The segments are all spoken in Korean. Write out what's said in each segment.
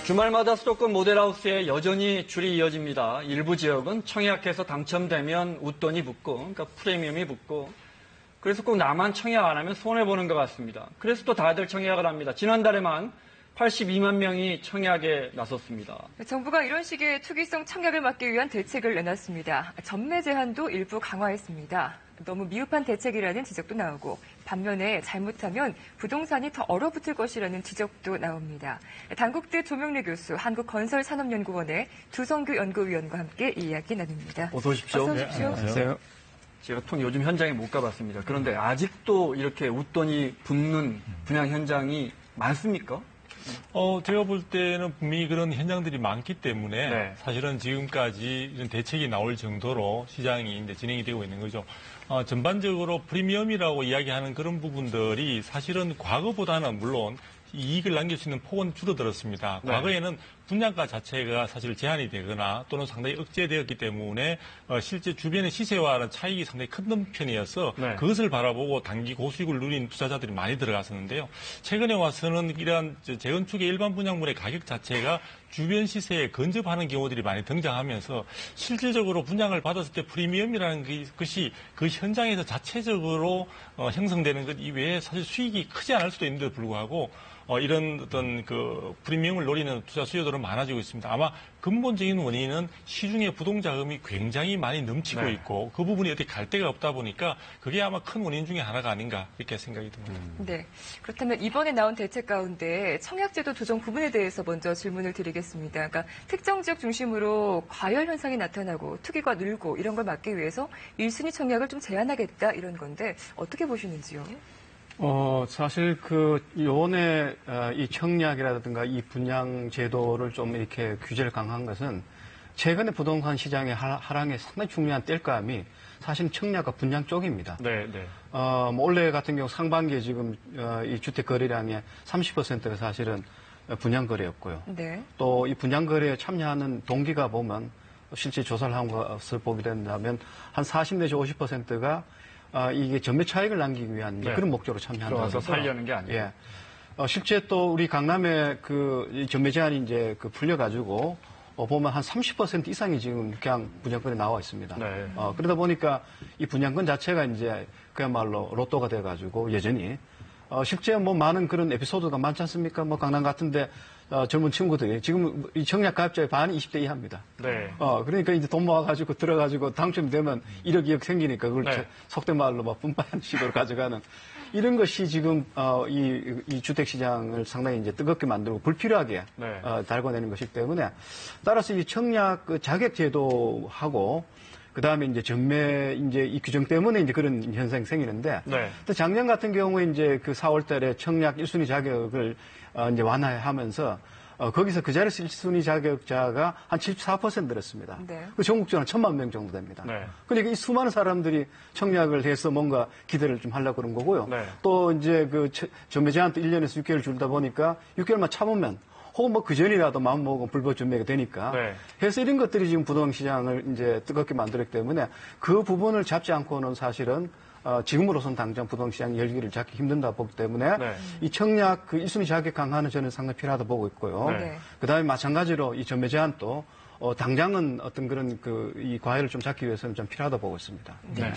주말마다 수도권 모델하우스에 여전히 줄이 이어집니다. 일부 지역은 청약해서 당첨되면 웃돈이 붙고, 그러니까 프리미엄이 붙고, 그래서 꼭 나만 청약 안 하면 손해보는 것 같습니다. 그래서 또 다들 청약을 합니다. 지난달에만 82만 명이 청약에 나섰습니다. 정부가 이런 식의 투기성 청약을 막기 위한 대책을 내놨습니다. 전매 제한도 일부 강화했습니다. 너무 미흡한 대책이라는 지적도 나오고 반면에 잘못하면 부동산이 더 얼어붙을 것이라는 지적도 나옵니다. 단국대 조명래 교수, 한국건설산업연구원의 두성규 연구위원과 함께 이야기 나눕니다. 어서 오십시오. 어서 오십시오. 네, 안녕하세요. 제가 요즘 현장에 못 가봤습니다. 그런데 아직도 이렇게 웃돈이 붙는 분양 현장이 많습니까? 제가 볼 때는 분명히 그런 현장들이 많기 때문에 네. 사실은 지금까지 이런 대책이 나올 정도로 시장이 이제 진행이 되고 있는 거죠. 전반적으로 프리미엄이라고 이야기하는 그런 부분들이 사실은 과거보다는 물론 이익을 남길 수 있는 폭은 줄어들었습니다. 네. 과거에는 분양가 자체가 사실 제한이 되거나 또는 상당히 억제되었기 때문에 실제 주변의 시세와는 차익이 상당히 큰 편이어서 네. 그것을 바라보고 단기 고수익을 누린 투자자들이 많이 들어갔었는데요. 최근에 와서는 이러한 재건축의 일반 분양물의 가격 자체가 주변 시세에 근접하는 경우들이 많이 등장하면서 실질적으로 분양을 받았을 때 프리미엄이라는 것이 그 현장에서 자체적으로 형성되는 것 이외에 사실 수익이 크지 않을 수도 있는데도 불구하고 이런 어떤 그 프리미엄을 노리는 투자 수요들은 많아지고 있습니다. 아마 근본적인 원인은 시중에 부동자금이 굉장히 많이 넘치고 네. 있고 그 부분이 어떻게 갈 데가 없다 보니까 그게 아마 큰 원인 중에 하나가 아닌가 이렇게 생각이 듭니다. 네. 그렇다면 이번에 나온 대책 가운데 청약제도 조정 부분에 대해서 먼저 질문을 드리겠습니다. 그러니까 특정 지역 중심으로 과열 현상이 나타나고 투기가 늘고 이런 걸 막기 위해서 1순위 청약을 좀 제한하겠다 이런 건데 어떻게 보시는지요? 사실 요번에 이 청약이라든가 이 분양 제도를 좀 이렇게 규제를 강화한 것은 최근에 부동산 시장의 하락에 상당히 중요한 땔감이 사실 청약과 분양 쪽입니다. 네, 네. 올해 같은 경우 상반기에 지금 이 주택 거래량의 30%가 사실은 분양 거래였고요. 네. 또 이 분양 거래에 참여하는 동기가 보면 실제 조사를 한 것을 보게 된다면 한 40 내지 50%가 이게 전매 차익을 남기기 위한 네. 그런 목적으로 참여한다. 들어와서 살려는 게 아니에요. 예. 실제 또 우리 강남에 이 전매 제한이 이제 풀려가지고 보면 한 30% 이상이 지금 그냥 분양권에 나와 있습니다. 네. 그러다 보니까 이 분양권 자체가 이제 그야말로 로또가 돼가지고 여전히 실제 많은 그런 에피소드가 많지 않습니까? 강남 같은데 젊은 친구들이 지금 이 청약 가입자의 반이 20대 이하입니다. 네. 그러니까 이제 돈 모아가지고 들어가지고 당첨되면 1억, 2억 생기니까 그걸 네. 속된 말로 분파하는 식으로 가져가는 이런 것이 지금 이 주택 시장을 상당히 이제 뜨겁게 만들고 불필요하게 네. 달궈내는 것이기 때문에 따라서 이 청약 자격 제도하고 그다음에 이제 전매 이제 이 규정 때문에 이제 그런 현상이 생기는데 네. 또 작년 같은 경우에 이제 4월 달에 청약 1순위 자격을 이제 완화하면서 거기서 그 자리에서 1순위 자격자가 한 74% 늘었습니다. 네. 그 전국적으로 1,000만 명 정도 됩니다. 네. 그러니까 이 수많은 사람들이 청약을 해서 뭔가 기대를 좀 하려고 그런 거고요. 네. 또 이제 전매 제한도 1년에서 6개월 줄다 보니까 6개월만 참으면 혹은 그 전이라도 마음 먹으면 불법 전매가 되니까. 네. 해서 이런 것들이 지금 부동 시장을 이제 뜨겁게 만들었기 때문에 그 부분을 잡지 않고는 사실은 지금으로선 당장 부동 시장 열기를 잡기 힘든다 보기 때문에 네. 이 청약 1순위 자격 강화는 저는 상당히 필요하다 보고 있고요. 네. 그다음에 마찬가지로 이 전매 제한도 당장은 어떤 그런 이 과열을 좀 잡기 위해서는 좀 필요하다 보고 있습니다. 네.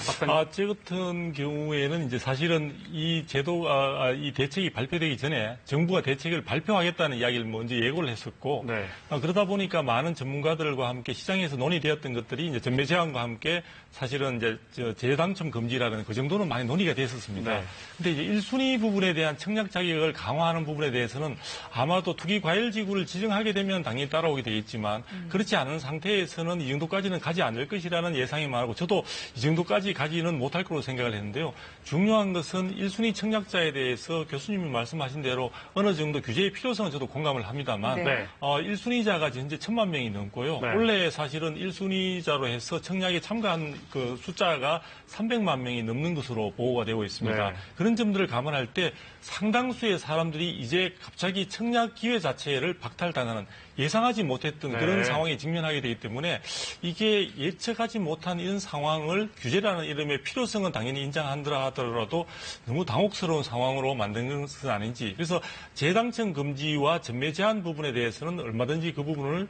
저 같은 경우에는 이제 사실은 이 이 대책이 발표되기 전에 정부가 대책을 발표하겠다는 이야기를 먼저 예고를 했었고, 네. 그러다 보니까 많은 전문가들과 함께 시장에서 논의되었던 것들이 이제 전매 제한과 함께 사실은 이제 재당첨 금지라는 그 정도는 많이 논의가 됐었습니다. 네. 근데 이제 1순위 부분에 대한 청약 자격을 강화하는 부분에 대해서는 아마도 투기 과열 지구를 지정하게 되면 당연히 따라오게 되겠지만 그렇지 않은 상태에서는 이 정도까지는 가지 않을 것이라는 예상이 많고 저도 이 정도까지 가지는 못할 거로 생각을 했는데요. 중요한 것은 1순위 청약자에 대해서 교수님이 말씀하신 대로 어느 정도 규제의 필요성은 저도 공감을 합니다만 네. 1순위자가 현재 1,000만 명이 넘고요. 네. 원래 사실은 1순위자로 해서 청약에 참가한 그 숫자가 300만 명이 넘는 것으로 보고가 되고 있습니다. 네. 그런 점들을 감안할 때 상당수의 사람들이 이제 갑자기 청약 기회 자체를 박탈당하는 예상하지 못했던 네. 그런 상황이 직면하게 되기 때문에 이게 예측하지 못한 이런 상황을 규제라는 이름의 필요성은 당연히 인정한다 하더라도 너무 당혹스러운 상황으로 만든 것은 아닌지. 그래서 재당첨 금지와 전매 제한 부분에 대해서는 얼마든지 그 부분을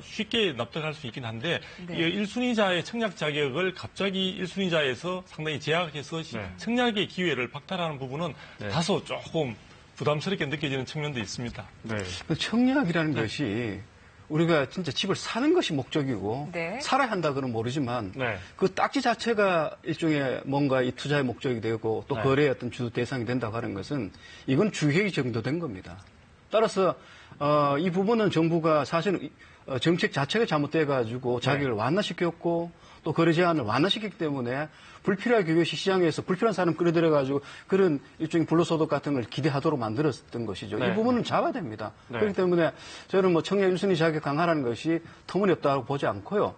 쉽게 납득할 수 있긴 한데 네. 이 1순위자의 청약 자격을 갑자기 1순위자에서 상당히 제약해서 청약의 기회를 박탈하는 부분은 다소 조금 부담스럽게 느껴지는 측면도 있습니다. 네. 그 청약이라는 것이 우리가 진짜 집을 사는 것이 목적이고 네. 살아야 한다고는 모르지만 네. 그 딱지 자체가 일종의 뭔가 이 투자의 목적이 되고 또 네. 거래의 어떤 주 대상이 된다고 하는 것은 이건 주객이 정도 된 겁니다. 따라서 이 부분은 정부가 사실은 정책 자체가 잘못돼가지고 자기를 완화시켰고 또 거래 제한을 완화시켰기 때문에 불필요하게 그것이 시장에서 불필요한 사람 끌어들여가지고 그런 일종의 불로소득 같은 걸 기대하도록 만들었던 것이죠. 네. 이 부분은 잡아야 됩니다. 네. 그렇기 때문에 저는 뭐 청약 1순위 자격 강화라는 것이 터무니없다고 보지 않고요.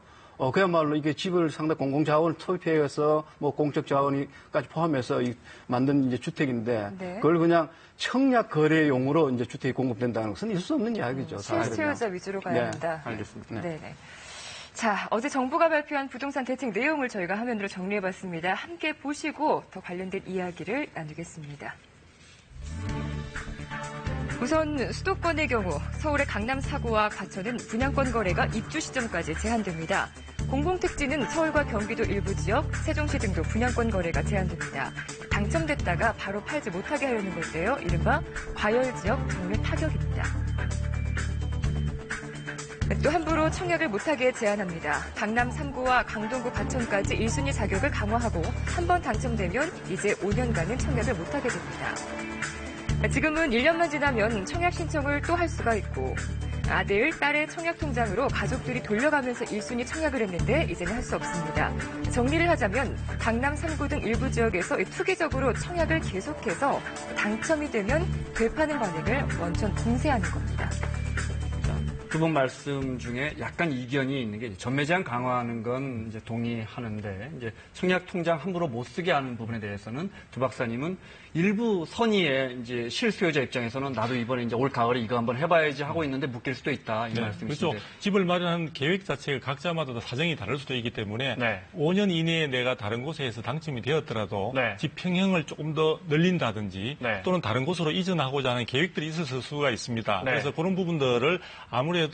그야말로 이게 집을 상당 공공자원을 투입해서 뭐 공적 자원이까지 포함해서 만든 이제 주택인데 네. 그걸 그냥 청약 거래용으로 이제 주택이 공급된다는 것은 있을 수 없는 이야기죠. 실수요자 위주로 가야 네, 한다. 알겠습니다. 네네. 자, 어제 정부가 발표한 부동산 대책 내용을 저희가 화면으로 정리해봤습니다. 함께 보시고 더 관련된 이야기를 나누겠습니다. 우선 수도권의 경우 서울의 강남 4구와 과천은 분양권 거래가 입주 시점까지 제한됩니다. 공공택지는 서울과 경기도 일부 지역, 세종시 등도 분양권 거래가 제한됩니다. 당첨됐다가 바로 팔지 못하게 하려는 건데요. 이른바 과열지역 정례 타격입니다. 또 함부로 청약을 못하게 제한합니다. 강남 3구와 강동구 과천까지 1순위 자격을 강화하고 한 번 당첨되면 이제 5년간은 청약을 못하게 됩니다. 지금은 1년만 지나면 청약 신청을 또 할 수가 있고 아들, 딸의 청약 통장으로 가족들이 돌려가면서 1순위 청약을 했는데 이제는 할 수 없습니다. 정리를 하자면 강남 3구 등 일부 지역에서 투기적으로 청약을 계속해서 당첨이 되면 되파는 관행을 원천 봉쇄하는 겁니다. 두 분 말씀 중에 약간 이견이 있는 게 전매 제한 강화하는 건 이제 동의하는데 이제 청약 통장 함부로 못 쓰게 하는 부분에 대해서는 두 박사님은 일부 선의의 이제 실수요자 입장에서는 나도 이번에 이제 올 가을에 이거 한번 해봐야지 하고 있는데 묶일 수도 있다 이 말씀이신데. 그렇죠. 집을 마련하는 계획 자체가 각자마다 다 사정이 다를 수도 있기 때문에 네. 5년 이내에 내가 다른 곳에서 당첨이 되었더라도 네. 집 평형을 조금 더 늘린다든지 네. 또는 다른 곳으로 이전하고자 하는 계획들이 있을 수가 있습니다. 네. 그래서 그런 부분들을 아무래도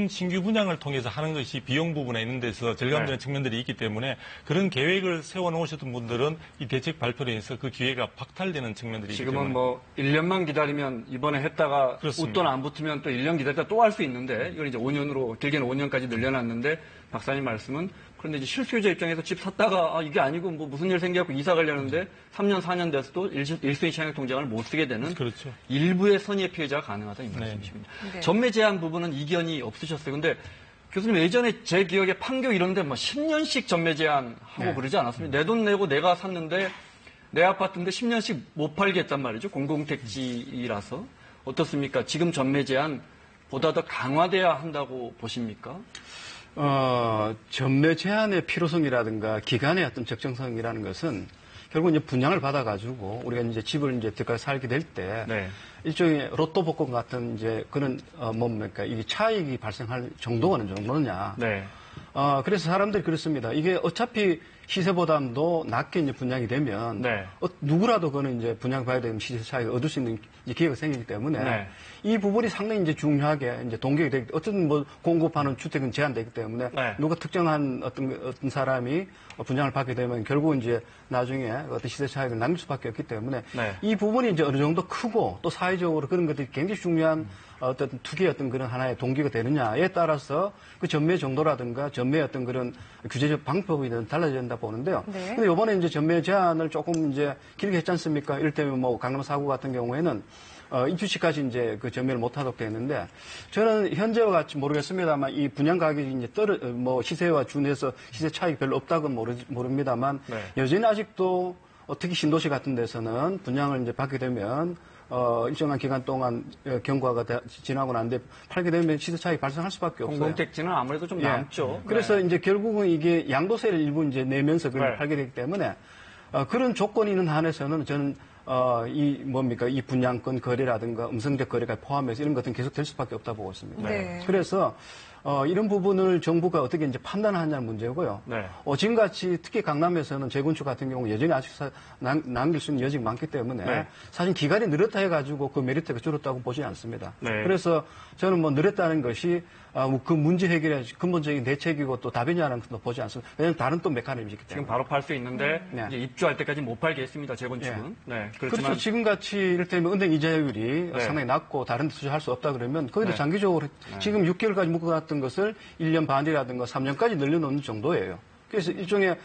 신규 분양을 통해서 하는 것이 비용 부분에 있는 데서 절감되는 네. 측면들이 있기 때문에 그런 계획을 세워놓으셨던 분들은 이 대책 발표로 인해서 그 기회가 박탈되는 측면들이 있기 때문에 지금은 뭐 1년만 기다리면 이번에 했다가 그렇습니다. 웃돈 안 붙으면 또 1년 기다렸다 또 할 수 있는데 이걸 이제 5년으로 길게는 5년까지 늘려놨는데 박사님 말씀은 그런데 이제 실수요자 입장에서 집 샀다가 이게 아니고 뭐 무슨 일 생겨갖고 이사 가려는데 3년 4년 돼서도 1순위 청약 통장을 못 쓰게 되는 그렇죠. 일부의 선의의 피해자가 가능하다 이 말씀이십니다. 네. 전매 제한 부분은 이견이 없으셨어요. 근데 교수님 예전에 제 기억에 판교 이런데 뭐 10년씩 전매 제한하고 네. 그러지 않았습니까? 내 돈 내고 내가 샀는데 내 아파트인데 10년씩 못 팔겠단 말이죠. 공공택지라서. 어떻습니까? 지금 전매 제한 보다 더 강화돼야 한다고 보십니까? 전매 제한의 필요성이라든가 기간의 어떤 적정성이라는 것은 결국 이제 분양을 받아가지고 우리가 이제 집을 이제 들어가 살게 될 때 네. 일종의 로또 복권 같은 이제 그런 뭡니까 이게 차익이 발생할 정도가 어느 정도냐. 네. 그래서 사람들이 그렇습니다. 이게 어차피 시세보다도 낮게 이제 분양이 되면 네. 누구라도 그거는 이제 분양받아야 되는 시세 차익을 얻을 수 있는 이제 기회가 생기기 때문에 네. 이 부분이 상당히 이제 중요하게 이제 동격이 되기 어쨌든 뭐 공급하는 주택은 제한되기 때문에 네. 누가 특정한 어떤 사람이 분양을 받게 되면 결국 이제 나중에 어떤 시세 차익을 남길 수밖에 없기 때문에 네. 이 부분이 이제 어느 정도 크고 또 사회적으로 그런 것들이 굉장히 중요한 어떤 투기의 어떤 그런 하나의 동기가 되느냐에 따라서 그 전매 정도라든가 전매의 어떤 그런 규제적 방법이 달라져야 된다 보는데요. 네. 근데 이번에 이제 전매 제한을 조금 이제 길게 했지 않습니까? 이를테면 뭐 강남 4구 같은 경우에는 입주시까지 이제 그 전매를 못하도록 되어 있는데 저는 현재와 같이 모르겠습니다만 이 분양 가격이 이제 뭐 시세와 준해서 시세 차익이 별로 없다고는 모릅니다만 네. 여전히 아직도 특히 신도시 같은 데서는 분양을 이제 받게 되면 일정한 기간 동안 경과가 지나고 난 뒤에 팔게 되면 시세 차익이 발생할 수밖에 없어요. 공공택지는 아무래도 좀 예. 남죠. 그래서 네. 이제 결국은 이게 양도세를 일부 이제 내면서 그걸 네. 팔게 되기 때문에 그런 조건이 있는 한에서는 저는 이 분양권 거래라든가 음성적 거래가 포함해서 이런 것들은 계속 될 수밖에 없다 보고 있습니다. 네. 그래서 이런 부분을 정부가 어떻게 이제 판단하냐는 문제고요. 네. 지금같이 특히 강남에서는 재건축 같은 경우 여전히 아직 남길 수 있는 여지가 많기 때문에 네. 사실 기간이 늘었다 해가지고 그 메리트가 줄었다고 보지 않습니다. 네. 그래서 저는 뭐 늘었다는 것이 그 문제 해결의 근본적인 대책이고 또 답이냐는 것도 보지 않습니다. 왜냐하면 다른 또 메커니즘이기 때문에. 지금 바로 팔 수 있는데 네. 이제 입주할 때까지 못 팔겠습니다. 재건축은. 네. 그렇지만 그렇죠. 지금같이 이를테면 은행 이자율이 네. 상당히 낮고 다른 데 투자할 수 없다 그러면 거기도 네. 장기적으로 지금 6개월까지 묶어놨던 것을 1년 반이라든가 3년까지 늘려놓는 정도예요. 그래서 일종의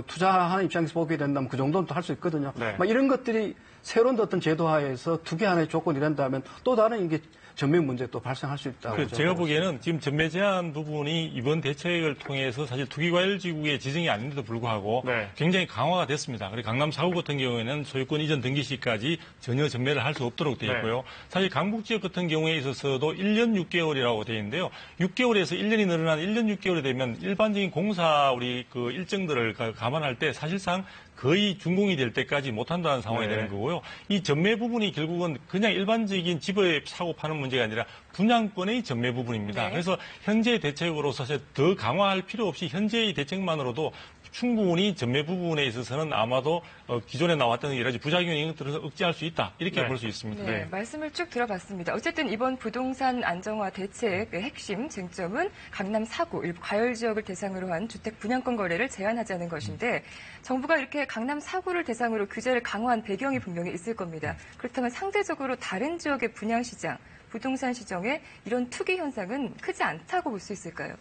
투자하는 입장에서 보게 된다면 그 정도는 또 할 수 있거든요. 네. 이런 것들이 새로운 어떤 제도하에서 두 개 하나의 조건이 된다면 또 다른 이게 전면 문제 또 발생할 수 있다고. 제가 보기에는 지금 전매 제한 부분이 이번 대책을 통해서 사실 투기과열지구의 지정이 아닌데도 불구하고 네. 굉장히 강화가 됐습니다. 그리고 강남 4구 같은 경우에는 소유권 이전 등기 시까지 전혀 전매를 할 수 없도록 되어 있고요. 네. 사실 강북 지역 같은 경우에 있어서도 1년 6개월이라고 되어 있는데요. 6개월에서 1년이 늘어난 1년 6개월이 되면 일반적인 공사 우리 그 일정들을 감안할 때 사실상 거의 준공이 될 때까지 못한다는 상황이 네. 되는 거고요. 이 전매 부분이 결국은 그냥 일반적인 집에 사고 파는 문제가 아니라 분양권의 전매 부분입니다. 네. 그래서 현재의 대책으로 사실 더 강화할 필요 없이 현재의 대책만으로도 충분히 전매 부분에 있어서는 아마도 기존에 나왔던 여러 가지 부작용을 억제할 수 있다. 이렇게 네. 볼 수 있습니다. 네, 말씀을 쭉 들어봤습니다. 어쨌든 이번 부동산 안정화 대책의 핵심 쟁점은 강남 4구 일부 과열 지역을 대상으로 한 주택 분양권 거래를 제한하자는 것인데 정부가 이렇게 강남 4구를 대상으로 규제를 강화한 배경이 분명히 있을 겁니다. 그렇다면 상대적으로 다른 지역의 분양시장, 부동산 시장에 이런 투기 현상은 크지 않다고 볼 수 있을까요?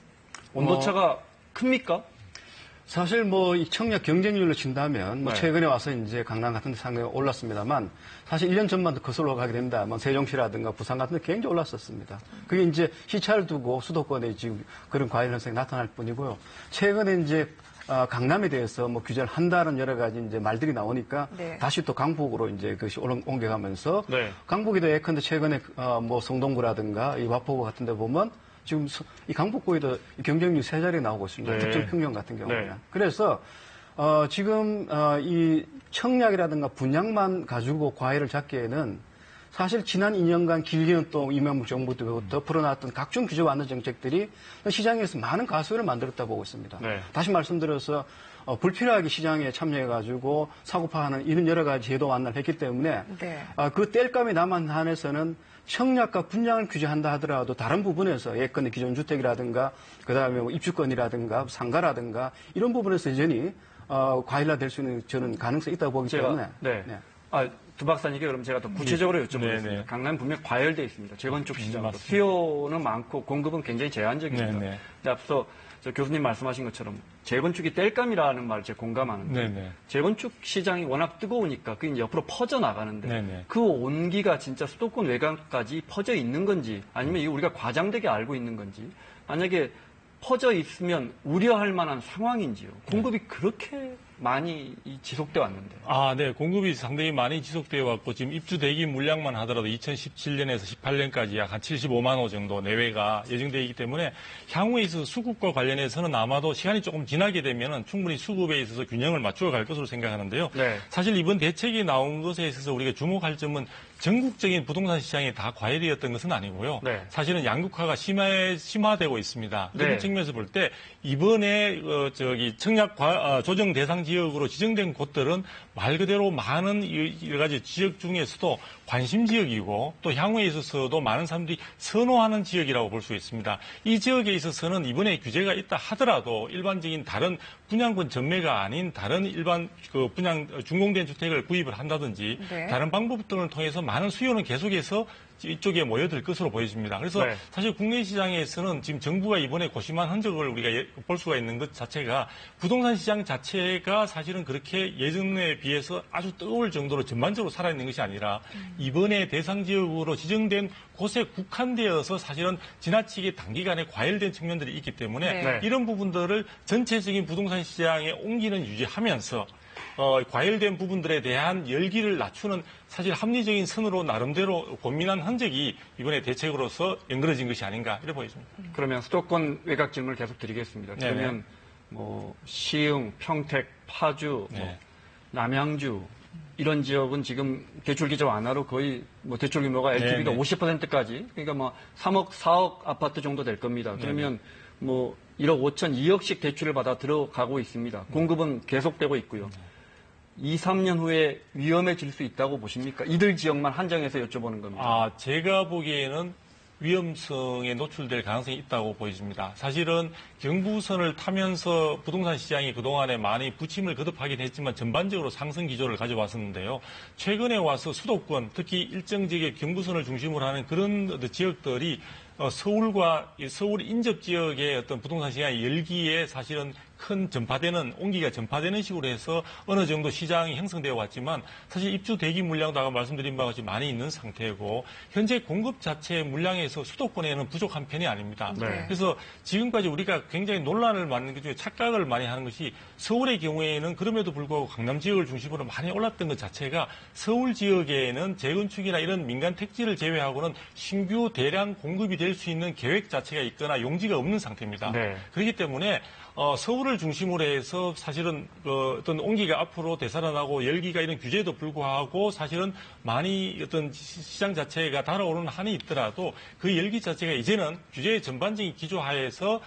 온도차가 큽니까? 사실 이 청약 경쟁률로 친다면 네. 최근에 와서 이제 강남 같은 데 상당히 올랐습니다만 사실 1년 전만 더 거슬러 가게 된다면 세종시라든가 부산 같은 데 굉장히 올랐었습니다. 그게 이제 시차를 두고 수도권에 지금 그런 과열 현상이 나타날 뿐이고요. 최근에 이제 강남에 대해서 규제를 한다는 여러 가지 이제 말들이 나오니까 네. 다시 또 강북으로 이제 그것이 옮겨가면서 네. 강북에도 예컨대 최근에 성동구라든가 이 마포구 같은 데 보면 지금 이 강북구에도 경쟁률 3자리 나오고 있습니다. 네. 특정 평균 같은 경우는. 네. 그래서 지금 이 청약이라든가 분양만 가지고 과외를 잡기에는 사실 지난 2년간 길게는 또 이명박 정부 때부터 풀어놨던 각종 규제 완화 정책들이 시장에서 많은 가수를 만들었다 보고 있습니다. 네. 다시 말씀드려서 불필요하게 시장에 참여해가지고 사고파하는 이런 여러 가지 제도 완화를 했기 때문에 네. 그 땔감이 남은 한에서는 청약과 분양을 규제한다 하더라도 다른 부분에서 예컨대 기존 주택이라든가 그다음에 입주권이라든가 상가라든가 이런 부분에서 여전히 과일화될 수 있는 저는 가능성이 있다고 보기 때문에 네. 두 박사님께 그럼 제가 더 구체적으로 여쭤보겠습니다. 네. 강남 분명 과열돼 있습니다. 재건축 시장도 수요는 많고 공급은 굉장히 제한적입니다. 네. 근데 앞서 교수님 말씀하신 것처럼 재건축이 땔감이라는 말 제가 공감하는데 네. 재건축 시장이 워낙 뜨거우니까 그게 이제 옆으로 퍼져 나가는데 네. 그 온기가 진짜 수도권 외곽까지 퍼져 있는 건지 아니면 이게 우리가 과장되게 알고 있는 건지 만약에 퍼져 있으면 우려할 만한 상황인지요. 공급이 그렇게 많이 지속돼 왔는데. 네. 공급이 상당히 많이 지속되어 왔고 지금 입주 대기 물량만 하더라도 2017년에서 18년까지 약 한 75만 호 정도 내외가 예정되어 있기 때문에 향후에 있어서 수급과 관련해서는 아마도 시간이 조금 지나게 되면은 충분히 수급에 있어서 균형을 맞추어 갈 것으로 생각하는데요. 네. 사실 이번 대책이 나온 것에 있어서 우리가 주목할 점은 전국적인 부동산 시장이 다 과열이었던 것은 아니고요. 네. 사실은 양극화가 심화되고 있습니다. 네. 이런 측면에서 볼 때 이번에 청약 조정 대상 지역으로 지정된 곳들은 말 그대로 많은 여러 가지 지역 중에서도 관심 지역이고 또 향후에 있어서도 많은 사람들이 선호하는 지역이라고 볼 수 있습니다. 이 지역에 있어서는 이번에 규제가 있다 하더라도 일반적인 다른 분양권 전매가 아닌 다른 일반 준공된 주택을 구입을 한다든지 네. 다른 방법 등을 통해서 많은 수요는 계속해서 이쪽에 모여들 것으로 보여집니다. 그래서 네. 사실 국내 시장에서는 지금 정부가 이번에 고심한 흔적을 우리가 볼 수가 있는 것 자체가 부동산 시장 자체가 사실은 그렇게 예전에 비해서 아주 뜨거울 정도로 전반적으로 살아있는 것이 아니라 이번에 대상 지역으로 지정된 곳에 국한되어서 사실은 지나치게 단기간에 과열된 측면들이 있기 때문에 네. 이런 부분들을 전체적인 부동산 시장에 옮기는 유지하면서 과열된 부분들에 대한 열기를 낮추는 사실 합리적인 선으로 나름대로 고민한 흔적이 이번에 대책으로서 연그러진 것이 아닌가 이렇게 보여집니다. 그러면 수도권 외곽 질문을 계속 드리겠습니다. 네네. 그러면 시흥, 평택, 파주, 네. 남양주 이런 지역은 지금 대출 기조 완화로 거의 뭐 대출 규모가 LTV가 네네. 50%까지 그러니까 뭐 3억, 4억 아파트 정도 될 겁니다. 그러면 뭐 1억 5천, 2억씩 대출을 받아 들어가고 있습니다. 공급은 계속되고 있고요. 2, 3년 후에 위험해질 수 있다고 보십니까? 이들 지역만 한정해서 여쭤보는 겁니다. 제가 보기에는 위험성에 노출될 가능성이 있다고 보여집니다. 사실은 경부선을 타면서 부동산 시장이 그동안에 많이 부침을 거듭하긴 했지만 전반적으로 상승 기조를 가져왔었는데요. 최근에 와서 수도권, 특히 일정 지역의 경부선을 중심으로 하는 그런 지역들이 서울과 서울 인접 지역의 어떤 부동산 시장의 열기에 사실은 큰 온기가 전파되는 식으로 해서 어느 정도 시장이 형성되어 왔지만 사실 입주 대기 물량도 아까 말씀드린 바와 같이 많이 있는 상태고 현재 공급 자체의 물량에서 수도권에는 부족한 편이 아닙니다. 네. 그래서 지금까지 우리가 굉장히 논란을 많은 것 중에 착각을 많이 하는 것이 서울의 경우에는 그럼에도 불구하고 강남 지역을 중심으로 많이 올랐던 것 자체가 서울 지역에는 재건축이나 이런 민간 택지를 제외하고는 신규 대량 공급이 될 수 있는 계획 자체가 있거나 용지가 없는 상태입니다. 네. 그렇기 때문에 서울을 중심으로 해서 사실은 어떤 온기가 앞으로 되살아나고 열기가 이런 규제에도 불구하고 사실은 많이 어떤 시장 자체가 달아오르는 한이 있더라도 그 열기 자체가 이제는 규제의 전반적인 기조하에서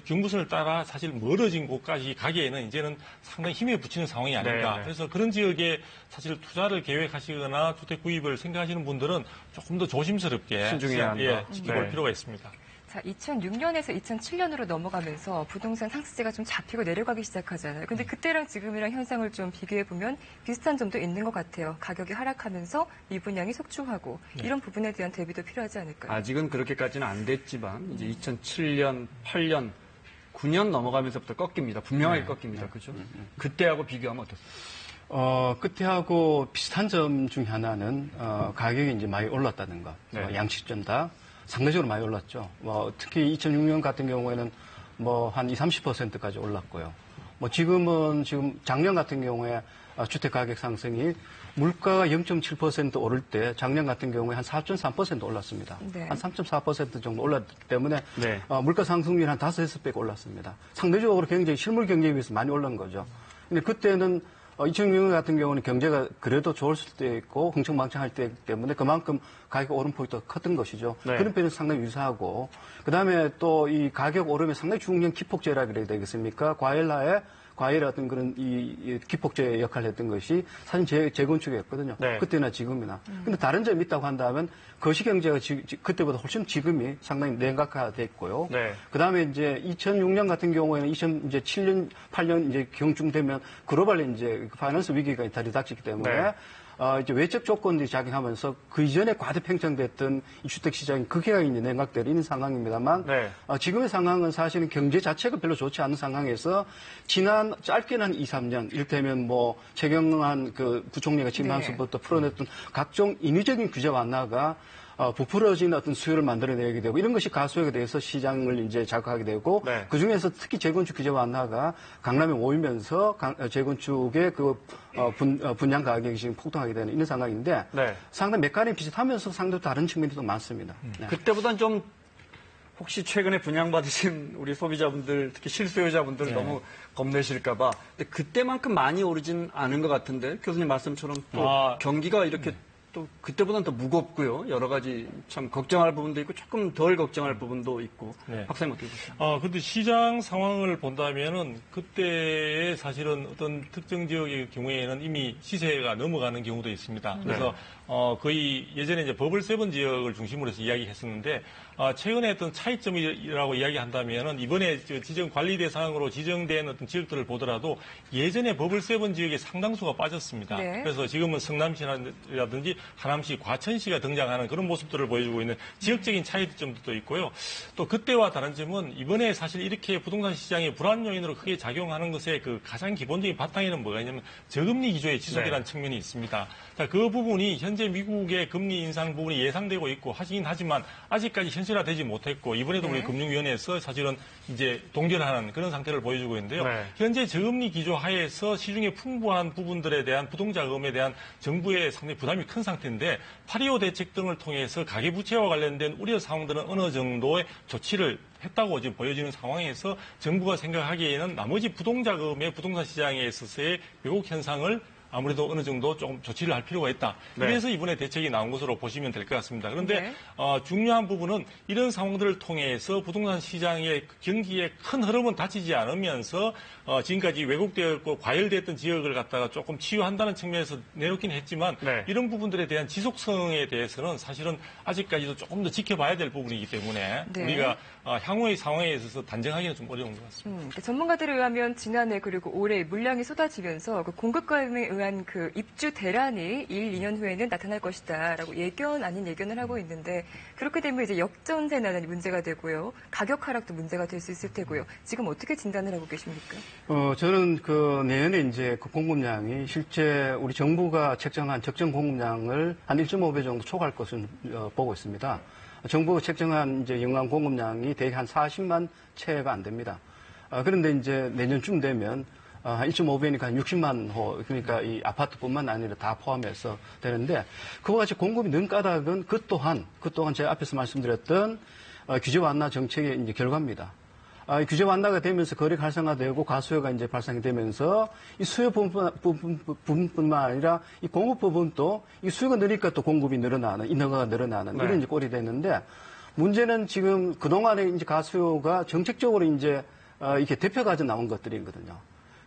경부선을 따라 사실 멀어진 곳까지 가기에는 이제는 상당히 힘에 부치는 상황이 아닌가. 네. 그래서 그런 지역에 사실 투자를 계획하시거나 주택 구입을 생각하시는 분들은 조금 더 조심스럽게 신중해야 한다. 지켜볼 네. 필요가 있습니다. 자, 2006년에서 2007년으로 넘어가면서 부동산 상승세가 좀 잡히고 내려가기 시작하잖아요. 근데 그때랑 지금이랑 현상을 좀 비교해보면 비슷한 점도 있는 것 같아요. 가격이 하락하면서 미분양이 속출하고 이런 부분에 대한 대비도 필요하지 않을까요? 아직은 그렇게까지는 안 됐지만 이제 2007년, 8년, 9년 넘어가면서부터 꺾입니다. 분명하게 꺾입니다. 그죠? 그때하고 비교하면 어떻습니까? 그때하고 비슷한 점 중에 하나는 가격이 이제 많이 올랐다는 것. 네. 양식점 다 상대적으로 많이 올랐죠. 특히 2006년 같은 경우에는 한 20, 30%까지 올랐고요. 지금 작년 같은 경우에 주택 가격 상승이 물가가 0.7% 오를 때 작년 같은 경우에 한 4.3% 올랐습니다. 네. 한 3.4% 정도 올랐기 때문에 네. 물가 물가 상승률이 한 5, 6배 올랐습니다. 상대적으로 굉장히 실물 경제에 비해서 많이 올른 거죠. 근데 그때는 2006년 같은 경우는 경제가 그래도 좋을 수도 있고 흥청망청할 때이기 때문에 그만큼 가격 오름폭이 더 컸던 것이죠. 네. 그런 편은 상당히 유사하고 그다음에 또 이 가격 오름에 상당히 중요한 기폭제라 그래야 되겠습니까? 과일의 어떤 그런 이 기폭제 역할을 했던 것이 사실 재건축이었거든요. 네. 그때나 지금이나. 근데 다른 점이 있다고 한다면 거시경제가 그때보다 훨씬 지금이 상당히 냉각화됐고요. 네. 그다음에 이제 2006년 같은 경우에는 2007년, 8년 이제 경중되면 글로벌 이제 파이낸스 위기가 들이닥치기 때문에 네. 이제 외적 조건들이 작용하면서 그 이전에 과대 팽창됐던 이 주택 시장이 극해가 이제 냉각되는 상황입니다만 네. 지금의 상황은 사실은 경제 자체가 별로 좋지 않은 상황에서 지난 짧게는 한 2, 3년 이를테면 최경환 그 부총리가 취임하면서부터 풀어냈던 각종 인위적인 규제 완화가 부풀어진 어떤 수요를 만들어내게 되고 이런 것이 가수에 대해서 시장을 이제 자극하게 되고 네. 그 중에서 특히 재건축 규제 완화가 강남에 모이면서 재건축의 분양 가격이 지금 폭등하게 되는 이런 상황인데 네. 상당히 메카닉 비슷하면서 상당히 다른 측면도 많습니다. 네. 그때보단 좀 혹시 최근에 분양받으신 우리 소비자분들, 특히 실수요자분들 네. 너무 겁내실까봐. 근데 그때만큼 많이 오르진 않은 것 같은데 교수님 말씀처럼 또 경기가 이렇게 또 그때보다는 더 무겁고요. 여러 가지 참 걱정할 부분도 있고 조금 덜 걱정할 부분도 있고. 네. 박사님 어떻게 보십니까? 근데 시장 상황을 본다면은 그때의 사실은 어떤 특정 지역의 경우에는 이미 시세가 넘어가는 경우도 있습니다. 그래서 거의 예전에 이제 버블 세븐 지역을 중심으로 해서 이야기했었는데 최근에 어떤 차이점이라고 이야기한다면은 이번에 지정 관리 대상으로 지정된 어떤 지역들을 보더라도 예전에 버블 세븐 지역의 상당수가 빠졌습니다. 네. 그래서 지금은 성남시라든지 하남시, 과천시가 등장하는 그런 모습들을 보여주고 있는 지역적인 차이점도 있고요. 또 그때와 다른 점은 이번에 사실 이렇게 부동산 시장의 불안 요인으로 크게 작용하는 것의 그 가장 기본적인 바탕에는 뭐가 있냐면 저금리 기조의 지속이라는 측면이 있습니다. 자, 그 부분이 현재 미국의 금리 인상 부분이 예상되고 있고 하긴 하지만 아직까지 현실화되지 못했고 이번에도 우리 금융위원회에서 사실은 이제 동결하는 그런 상태를 보여주고 있는데요. 네. 현재 저금리 기조 하에서 시중에 풍부한 부분들에 대한 부동자금에 대한 정부의 상당히 부담이 큰 상태인데 8.25 대책 등을 통해서 가계부채와 관련된 우려 사항들은 어느 정도의 조치를 했다고 지금 보여지는 상황에서 정부가 생각하기에는 나머지 부동자금의 부동산 시장에 있어서의 왜곡 현상을 아무래도 어느 정도 조금 조치를 할 필요가 있다. 네. 그래서 이번에 대책이 나온 것으로 보시면 될 것 같습니다. 그런데 네. 중요한 부분은 이런 상황들을 통해서 부동산 시장의 경기의 큰 흐름은 닫히지 않으면서 지금까지 왜곡되었고 과열됐던 지역을 갖다가 조금 치유한다는 측면에서 내놓긴 했지만 네. 이런 부분들에 대한 지속성에 대해서는 사실은 아직까지도 조금 더 지켜봐야 될 부분이기 때문에 네. 우리가 향후의 상황에 있어서 단정하기는 좀 어려운 것 같습니다. 전문가들에 의하면 지난해 그리고 올해 물량이 쏟아지면서 그 공급감에 의한 그 입주 대란이 1, 2년 후에는 나타날 것이다라고 예견 아닌 예견을 하고 있는데 그렇게 되면 이제 역전세 나는 문제가 되고요. 가격 하락도 문제가 될 수 있을 테고요. 지금 어떻게 진단을 하고 계십니까? 저는 그 내년에 이제 그 공급량이 실제 우리 정부가 책정한 적정 공급량을 한 1.5배 정도 초과할 것을 보고 있습니다. 정부가 책정한 이제 연간 공급량이 대개 한 40만 채가 안 됩니다. 그런데 이제 내년쯤 되면 한 1.5배니까 한 60만 호, 그러니까 이 아파트뿐만 아니라 다 포함해서 되는데 그와 같이 공급이 는 까닭은 그 또한 제가 앞에서 말씀드렸던 규제 완화 정책의 이제 결과입니다. 규제 완화가 되면서 거래가 활성화되고 과수요가 이제 발생이 되면서 이 수요 부분뿐만 아니라 이 공급 부분도 이 수요가 느니까 또 공급이 늘어나는, 인허가가 늘어나는 네. 이런 이제 꼴이 됐는데 문제는 지금 그동안에 이제 과수요가 정책적으로 이제 이렇게 대표가져 나온 것들이거든요.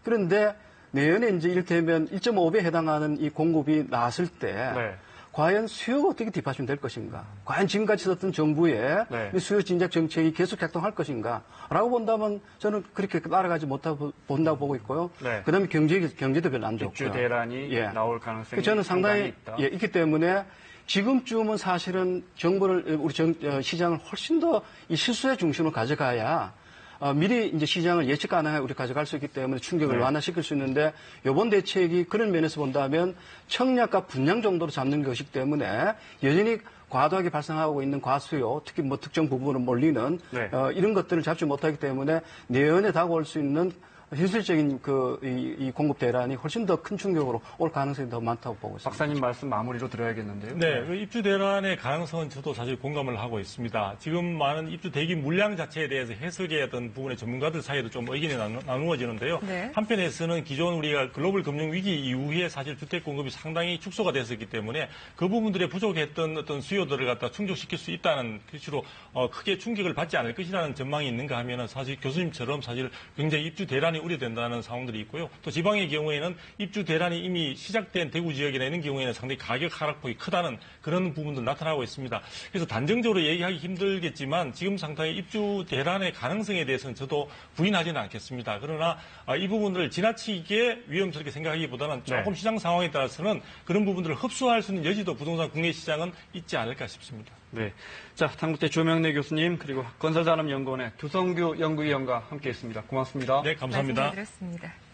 그런데 내년에 이제 이를테면 1.5배에 해당하는 이 공급이 나왔을 때 네. 과연 수요가 어떻게 뒷받침 될 것인가? 과연 지금까지 썼던 정부의 네. 이 수요 진작 정책이 계속 작동할 것인가? 라고 본다면 저는 그렇게 따라가지 못하고 본다고 보고 있고요. 네. 그다음에 경제도 별로 안 좋고요. 입주 대란이 예. 나올 가능성이 저는 상당히 있다. 있기 때문에 지금쯤은 사실은 정부를 우리 시장을 훨씬 더 이 실수의 중심으로 가져가야 미리 이제 시장을 예측 가능하게 우리 가져갈 수 있기 때문에 충격을 네. 완화시킬 수 있는데 이번 대책이 그런 면에서 본다면 청약과 분양 정도로 잡는 것이기 때문에 여전히 과도하게 발생하고 있는 과수요, 특히 뭐 특정 부분으로 몰리는 네. 이런 것들을 잡지 못하기 때문에 내년에 다가올 수 있는 현실적인 이 공급 대란이 훨씬 더 큰 충격으로 올 가능성이 더 많다고 보고 있습니다. 박사님 말씀 마무리로 들어야겠는데요. 네, 그 입주 대란의 가능성은 저도 사실 공감을 하고 있습니다. 지금 많은 입주 대기 물량 자체에 대해서 해석의 어떤 부분의 전문가들 사이에도 좀 의견이 나누어지는데요. 네. 한편에서는 기존 우리가 글로벌 금융 위기 이후에 사실 주택 공급이 상당히 축소가 됐었기 때문에 그 부분들에 부족했던 어떤 수요들을 갖다 충족시킬 수 있다는 것으로 크게 충격을 받지 않을 것이라는 전망이 있는가 하면은 사실 교수님처럼 사실 굉장히 입주 대란이 우려된다는 상황들이 있고요. 또 지방의 경우에는 입주 대란이 이미 시작된 대구 지역이나 이런 경우에는 상당히 가격 하락폭이 크다는 그런 부분도 나타나고 있습니다. 그래서 단정적으로 얘기하기 힘들겠지만 지금 상태의 입주 대란의 가능성에 대해서는 저도 부인하지는 않겠습니다. 그러나 이 부분들을 지나치게 위험스럽게 생각하기보다는 조금 네. 시장 상황에 따라서는 그런 부분들을 흡수할 수 있는 여지도 부동산 국내 시장은 있지 않을까 싶습니다. 네. 자, 당국대 조명래 교수님 그리고 건설산업연구원의 두성규 연구위원과 함께했습니다. 고맙습니다. 네, 감사합니다. 말씀 잘 들었습니다.